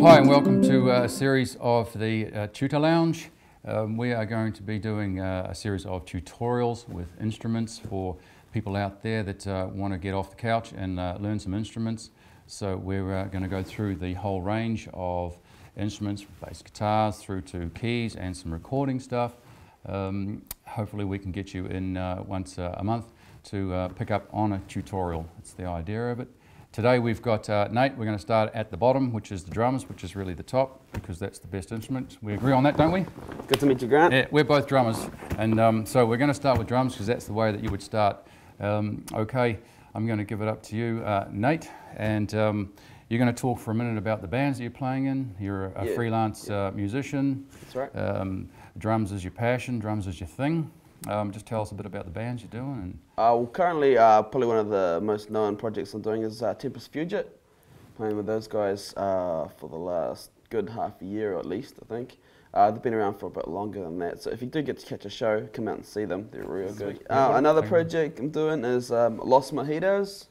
Hi and welcome to a series of the Tutor Lounge. We are going to be doing a series of tutorials with instruments for people out there that want to get off the couch and learn some instruments. So we're going to go through the whole range of instruments, from bass guitars through to keys and some recording stuff. Hopefully we can get you in once a month to pick up on a tutorial. That's the idea of it. Today we've got Nate. We're going to start at the bottom, which is the drums, which is really the top, because that's the best instrument. We agree on that, don't we? Good to meet you, Grant. Yeah, we're both drummers, and so we're going to start with drums because that's the way that you would start. Okay, I'm going to give it up to you, Nate, and you're going to talk for a minute about the bands that you're playing in. You're a freelance musician. That's right. Drums is your passion, drums is your thing. Just tell us a bit about the bands you're doing. And well, currently, probably one of the most known projects I'm doing is Tempest Fugit. Playing with those guys for the last good half a year, or at least, I think. They've been around for a bit longer than that, so if you do get to catch a show, come out and see them. They're real good. Another project I'm doing is Los Mojitos,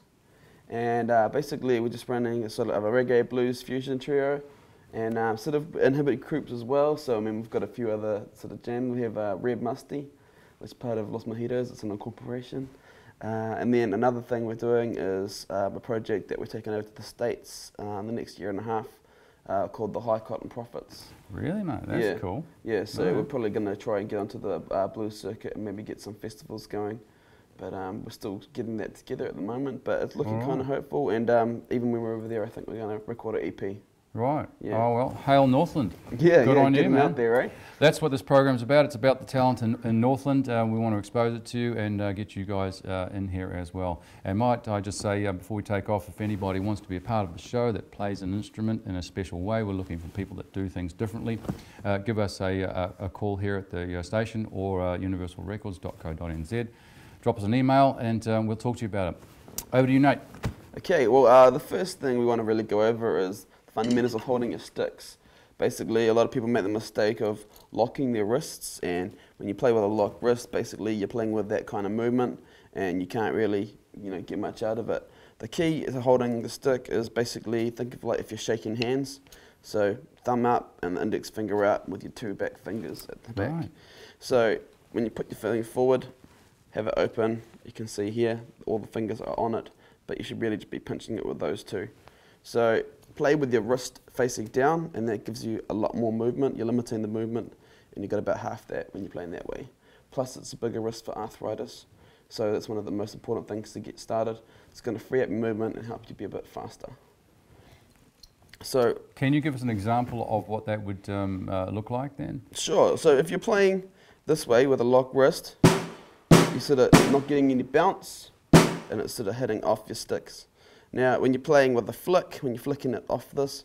and basically we're just running a sort of a reggae blues fusion trio, and sort of inhibit groups as well. So I mean, we've got a few other sort of jams. We have Red Musty, which is part of Los Mojitos. It's an incorporation. And then another thing we're doing is a project that we're taking over to the States in the next year and a half, called the High Cotton Prophets. really, mate? That's cool. Yeah, so we're probably going to try and get onto the blues circuit and maybe get some festivals going. But we're still getting that together at the moment, but it's looking kind of hopeful. And even when we're over there, I think we're going to record an EP. Right. Yeah. Oh, well, hail Northland. Yeah, good on you, man. Out there, right? That's what this program's about. It's about the talent in Northland. We want to expose it to you and get you guys in here as well. And might I just say, before we take off, if anybody wants to be a part of the show that plays an instrument in a special way, we're looking for people that do things differently. Give us a call here at the station or universalrecords.co.nz. Drop us an email and we'll talk to you about it. Over to you, Nate. Okay, well, the first thing we want to really go over is fundamentals of holding your sticks. Basically, a lot of people make the mistake of locking their wrists, and when you play with a locked wrist, basically you're playing with that kind of movement, and you can't really, get much out of it. The key to holding the stick is basically, think of like if you're shaking hands, so thumb up and the index finger out with your two back fingers at the back. Right. So when you put your finger forward, have it open, you can see here all the fingers are on it, but you should really just be pinching it with those two. So play with your wrist facing down, and that gives you a lot more movement. You're limiting the movement, and you've got about half that when you're playing that way. Plus, it's a bigger wrist for arthritis, so that's one of the most important things to get started. It's going to free up your movement and help you be a bit faster. So, can you give us an example of what that would look like then? Sure. So if you're playing this way with a locked wrist, you're sort of not getting any bounce, and it's sort of hitting off your sticks. Now, when you're playing with a flick, when you're flicking it off this,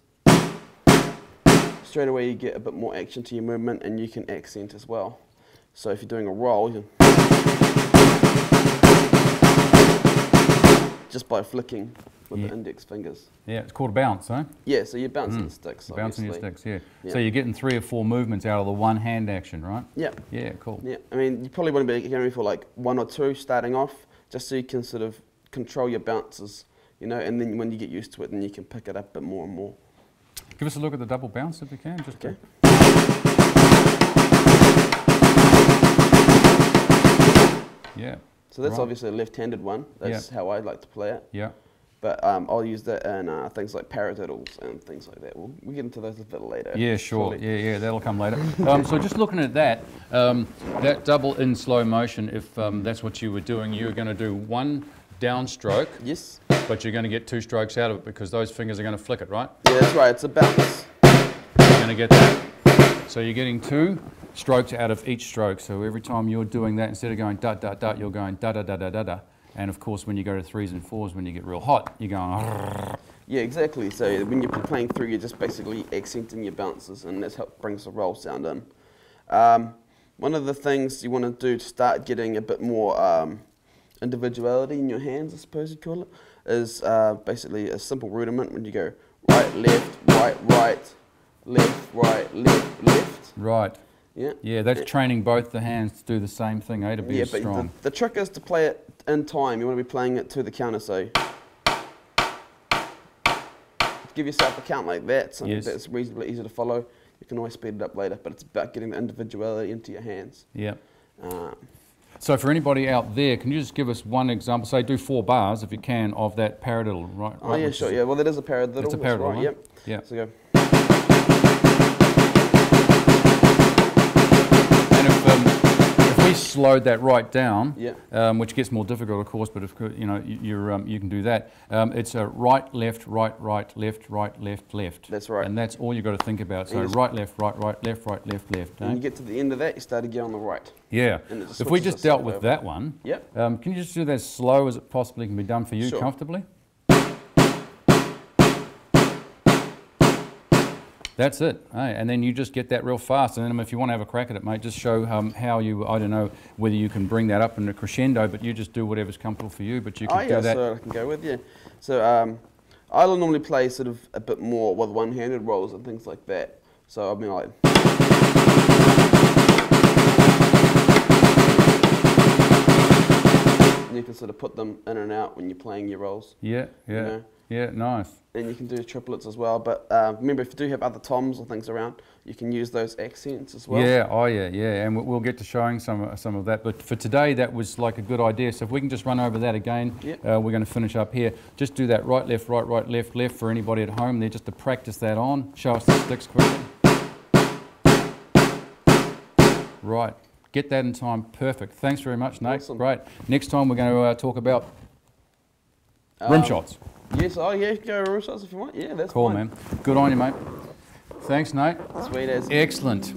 straight away you get a bit more action to your movement, and you can accent as well. So if you're doing a roll, you just by flicking with the index fingers. Yeah, it's called a bounce, huh? Yeah, so you're bouncing sticks, obviously. Bouncing your sticks, yeah. So you're getting 3 or 4 movements out of the one hand action, right? Yeah. Yeah, cool. Yeah, I mean, you probably want to be going for like 1 or 2 starting off, just so you can sort of control your bounces. And then when you get used to it, then you can pick it up a bit more and more. Give us a look at the double bounce if you can. Just okay. Yeah. So that's obviously a left-handed one. That's how I like to play it. Yeah. But I'll use that in things like Paradiddles and things like that. We'll get into those a bit later. Yeah, sure. Yeah, that'll come later. So just looking at that, that double in slow motion, if that's what you were doing, you were going to do 1 downstroke. Yes. But you're going to get 2 strokes out of it because those fingers are going to flick it, right? Yeah, that's right. It's a bounce. You're going to get that. So you're getting 2 strokes out of each stroke. So every time you're doing that, instead of going da da da, you're going da da da da da da. And of course, when you go to 3s and 4s, when you get real hot, you're going. Yeah, exactly. So when you're playing through, you're just basically accenting your bounces, and that's how it brings the roll sound in. One of the things you want to do to start getting a bit more individuality in your hands, I suppose you'd call it, is basically a simple rudiment when you go right, left, right, left, right, left, left. Right. Yeah. Yeah, that's training both the hands to do the same thing, to be as strong. Yeah, but the trick is to play it in time. You want to be playing it to the counter, so give yourself a count like that, something Yes. that's reasonably easy to follow. You can always speed it up later, but it's about getting the individuality into your hands. Yeah. So for anybody out there, can you just give us one example? Say do 4 bars if you can of that paradiddle, right? Oh yeah, sure. Yeah, well that is a paradiddle. It's a paradiddle, right? right? Yep. Yeah. So go. And if we slowed that right down, Yeah. which gets more difficult, of course, but if you know you can do that. It's a right, left, right, right, left, right, left, left. That's right. And that's all you've got to think about. So right, left, right, right, left, right, left, left. When you get to the end of that, you start again on the right. Yeah. And it just If we switches just itself dealt with over. that one, Yep. can you just do that as slow as it possibly can be done for you Sure. comfortably? That's it, and then you just get that real fast. And then if you want to have a crack at it, mate, just show how you, I don't know whether you can bring that up in a crescendo, but you just do whatever's comfortable for you, but you can do that. So I can go with you. So I'll normally play sort of a bit more with one-handed rolls and things like that. So I'll be like... And you can sort of put them in and out when you're playing your rolls. Yeah, yeah, you know? yeah, nice. And you can do triplets as well. But remember, if you do have other toms or things around, you can use those accents as well. Yeah, oh yeah, yeah, and we'll get to showing some of that. But for today, that was like a good idea. So if we can just run over that again, Yep. we're going to finish up here. Just do that right, left, right, right, left, left for anybody at home there, just to practice that on. Show us the sticks quickly. Right, get that in time, perfect. Thanks very much, Nate. Awesome. Great. Next time we're going to talk about rim shots. Yes, oh yeah, go rim shots if you want. Yeah, that's Cool, fine. man. Good on you, mate. Thanks, Nate. Sweet as. Excellent.